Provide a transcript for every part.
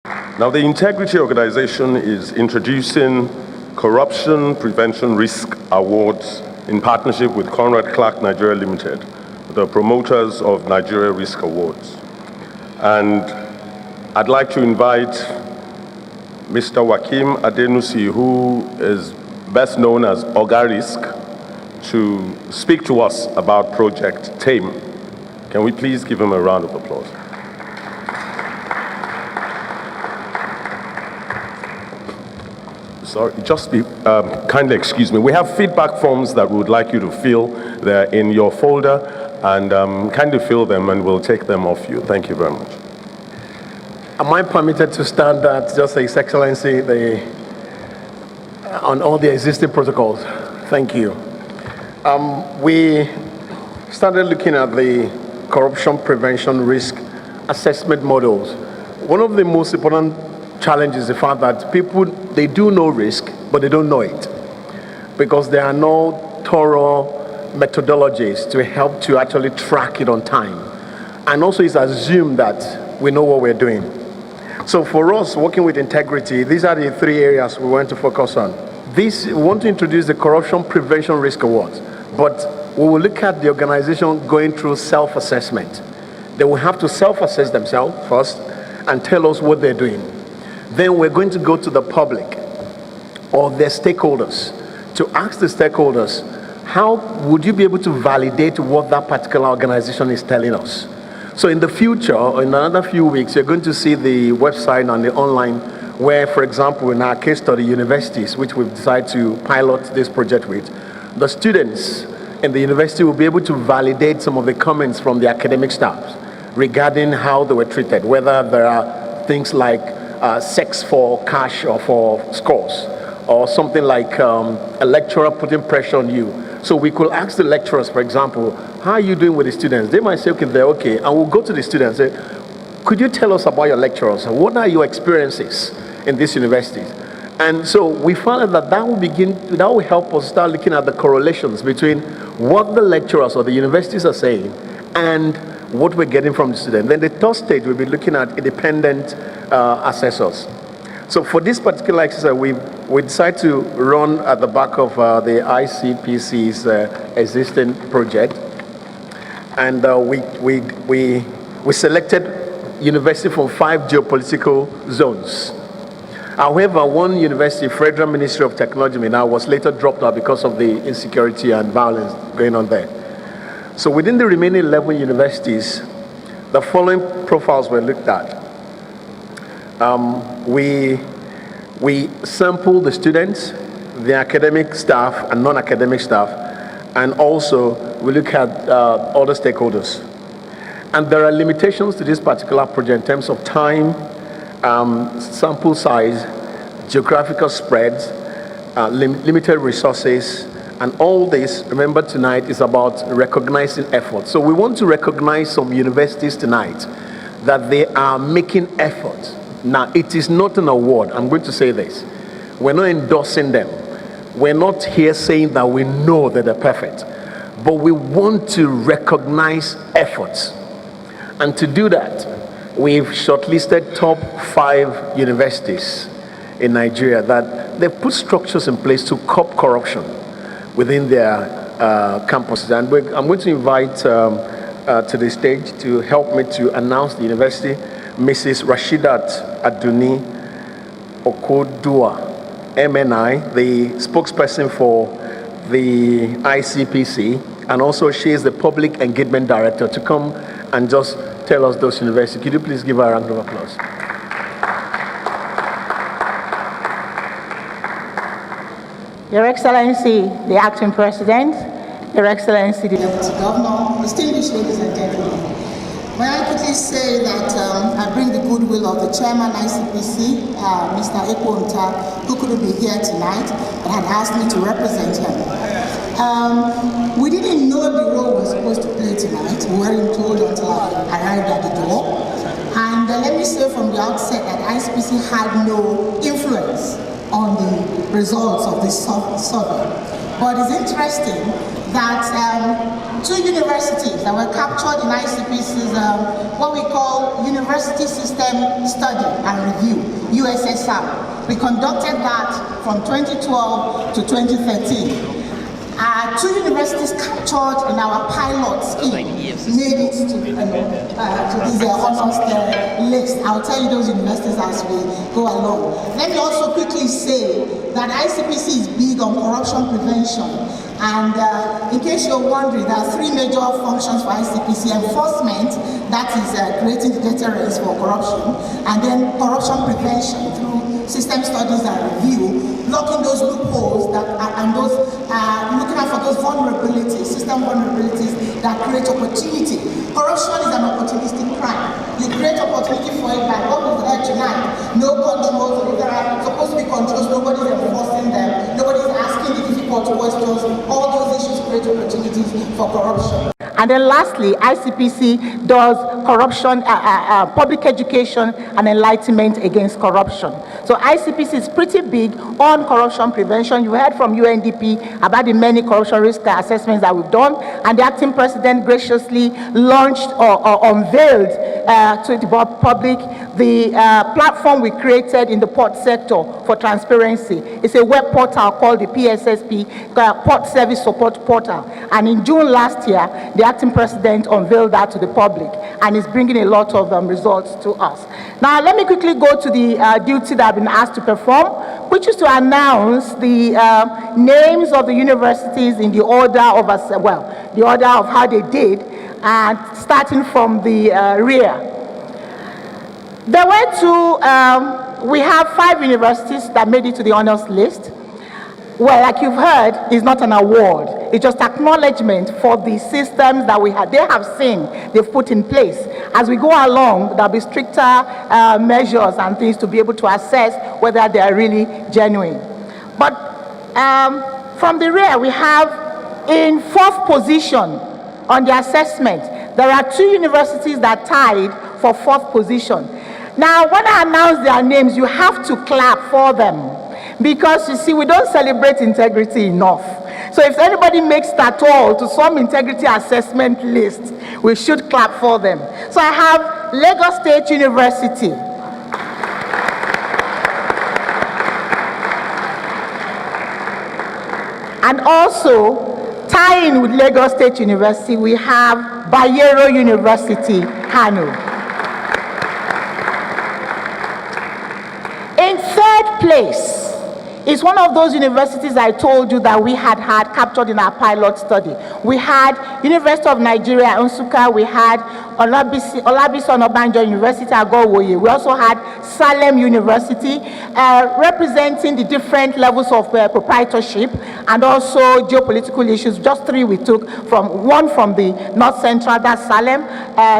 Now, the Integrity Organization is introducing Corruption Prevention Risk Awards in partnership with Conrad Clark Nigeria Limited, the promoters of Nigeria Risk Awards. And I'd like to invite Mr. Wakim Adenusi, who is best known as Oga Risk, to speak to us about Project TAME. Can we please give him a round of applause? Sorry, just be, kindly excuse me. We have feedback forms that we would like you to fill. They're in your folder, and kindly fill them and we'll take them off you. Thank you very much. Am I permitted to stand at just His Excellency on all the existing protocols? Thank you. We started looking at the corruption prevention risk assessment models. One of the most important challenges is the fact that people, they do know risk, but they don't know it, because there are no thorough methodologies to help to actually track it on time. And also it's assumed that we know what we're doing. So for us, working with integrity, these are the three areas we want to focus on. We want to introduce the Corruption Prevention Risk Awards, but we will look at the organization going through self-assessment. They will have to self-assess themselves first and tell us what they're doing. Then we're going to go to the public or their stakeholders to ask the stakeholders, how would you be able to validate what that particular organization is telling us? So in the future, or in another few weeks, you're going to see the website and the online where, for example, in our case study, universities, which we've decided to pilot this project with, the students in the university will be able to validate some of the comments from the academic staff regarding how they were treated, whether there are things like sex for cash or for scores, or something like a lecturer putting pressure on you. So we could ask the lecturers, for example, how are you doing with the students? They might say, okay, they're okay. And we'll go to the students and say, could you tell us about your lecturers? What are your experiences in these universities? And so we found that that will help us start looking at the correlations between what the lecturers or the universities are saying and what we're getting from the student. Then the third stage, we'll be looking at independent assessors. So for this particular exercise, we decided to run at the back of the ICPC's existing project. And we selected university from 5 geopolitical zones. However, one university, Federal Ministry of Technology, now was later dropped out because of the insecurity and violence going on there. So within the remaining 11 universities, the following profiles were looked at. We sampled the students, the academic staff and non-academic staff, and also we look at other stakeholders. And there are limitations to this particular project in terms of time, sample size, geographical spreads, limited resources, and all this, remember tonight, is about recognizing effort. So we want to recognize some universities tonight that they are making effort. Now, it is not an award. I'm going to say this. We're not endorsing them. We're not here saying that we know that they're perfect. But we want to recognize efforts. And to do that, we've shortlisted top 5 universities in Nigeria that they've put structures in place to curb corruption within their campuses. And I'm going to invite to the stage to help me to announce the university, Mrs. Rashidat Aduni Okodua, MNI, the spokesperson for the ICPC, and also she is the Public Engagement Director, to come and just tell us those universities. Could you please give her a round of applause? Your Excellency, the Acting President, Your Excellency, the Deputy Governor, distinguished ladies and gentlemen. May I quickly say that I bring the goodwill of the Chairman ICPC, Mr. Ekwonta, who couldn't be here tonight, but had asked me to represent him. We didn't know the role we were supposed to play tonight. We weren't told until I arrived at the door. And let me say from the outset that ICPC had no influence on the results of this survey. But it's interesting that two universities that were captured in ICPC's what we call University System Study and Review, USSR. We conducted that from 2012 to 2013. Two universities captured in our pilot scheme made it to this honors list. I'll tell you those universities as we go along. Let me also quickly say that ICPC is big on corruption prevention. And in case you're wondering, there are three major functions for ICPC: enforcement, that is creating deterrence for corruption, and then corruption prevention through system studies and review, blocking those loopholes that and those looking out for those vulnerabilities, system vulnerabilities that create opportunity. Corruption is an opportunistic crime. You create opportunity for it by what was there tonight. No controls, if there are supposed to be controls, nobody's enforcing them, nobody's asking the difficult questions. All those issues create opportunities for corruption. And then lastly, ICPC does corruption, public education and enlightenment against corruption. So ICPC is pretty big on corruption prevention. You heard from UNDP about the many corruption risk assessments that we've done, and the acting president graciously launched or unveiled to the public the platform we created in the port sector for transparency. It's a web portal called the PSSP, Port Service Support Portal. And in June last year, the acting president unveiled that to the public, and is bringing a lot of results to us. Now, let me quickly go to the duty that I've been asked to perform, which is to announce the names of the universities in the order of the order of how they did, and starting from the rear. There were two, we have 5 universities that made it to the honors list. Well, like you've heard, it's not an award. It's just acknowledgement for the systems that they have seen, they've put in place. As we go along, there'll be stricter measures and things to be able to assess whether they are really genuine. But from the rear, we have in 4th position on the assessment, there are 2 universities that tied for 4th position. Now, when I announce their names, you have to clap for them, because you see, we don't celebrate integrity enough. So if anybody makes it at all to some integrity assessment list, we should clap for them. So I have Lagos State University. And also, tying with Lagos State University, we have Bayero University, Kano. In 3rd place is one of those universities I told you that we had captured in our pilot study. We had University of Nigeria, Nsukka. We had Olabisi Onabanjo University, Agowoye. We also had Salem University, representing the different levels of proprietorship and also geopolitical issues. Just 3 we took, one from the North Central, that's Salem,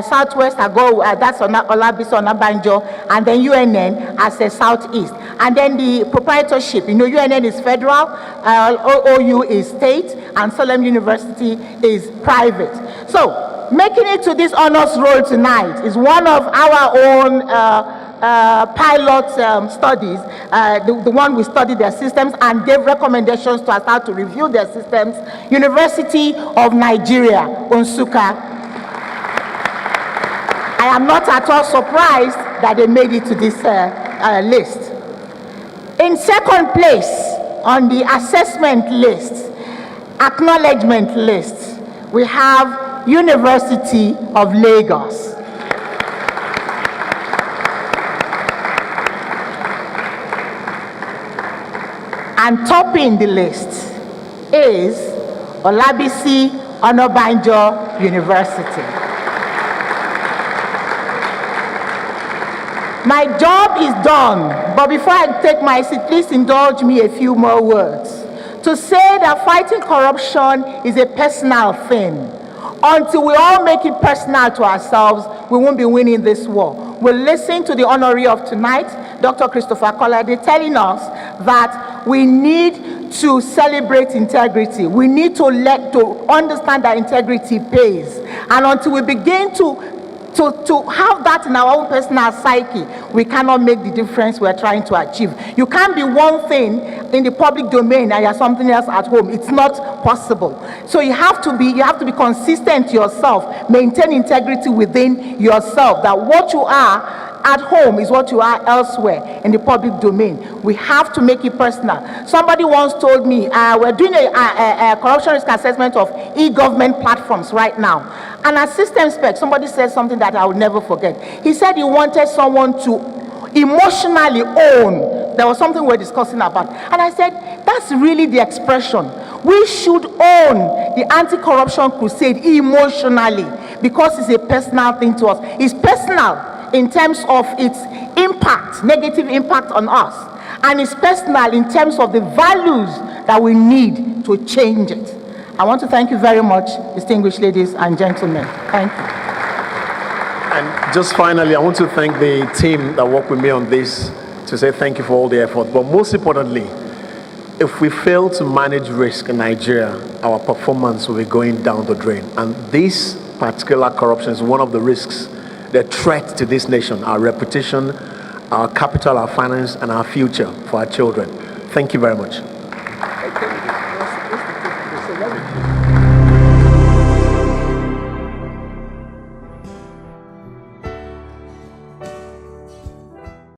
Southwest, that's Olabisi Onabanjo, and then UNN as a Southeast. And then the proprietorship, UNN is federal, OU is state, and Salem University is private. So, making it to this honors roll tonight is one of our own pilot studies, the one we studied their systems and gave recommendations to us how to review their systems. University of Nigeria, Nsukka. I am not at all surprised that they made it to this list. In 2nd place on the assessment list, acknowledgement list, we have University of Lagos. And topping the list is Olabisi Onabanjo University. My job is done, but before I take my seat, please indulge me a few more words. To say that fighting corruption is a personal thing. Until we all make it personal to ourselves, we won't be winning this war. We'll listen to the honoree of tonight, Dr. Christopher Kolade, telling us that we need to celebrate integrity. We need to understand that integrity pays. And until we begin to to have that in our own personal psyche, we cannot make the difference we're trying to achieve. You can't be one thing in the public domain and you're something else at home. It's not possible. So you have to be consistent yourself, maintain integrity within yourself, that what you are at home is what you are elsewhere in the public domain. We have to make it personal. Somebody once told me, we're doing a corruption risk assessment of e-government platforms right now. And at system spec, somebody said something that I will never forget. He said he wanted someone to emotionally own. There was something we're discussing about. And I said, that's really the expression. We should own the anti-corruption crusade emotionally, because it's a personal thing to us. It's personal in terms of its impact, negative impact on us. And it's personal in terms of the values that we need to change it. I want to thank you very much, distinguished ladies and gentlemen. Thank you. And just finally, I want to thank the team that worked with me on this, to say thank you for all the effort. But most importantly, if we fail to manage risk in Nigeria, our performance will be going down the drain. And this particular corruption is one of the risks, the threat to this nation, our reputation, our capital, our finance, and our future for our children. Thank you very much.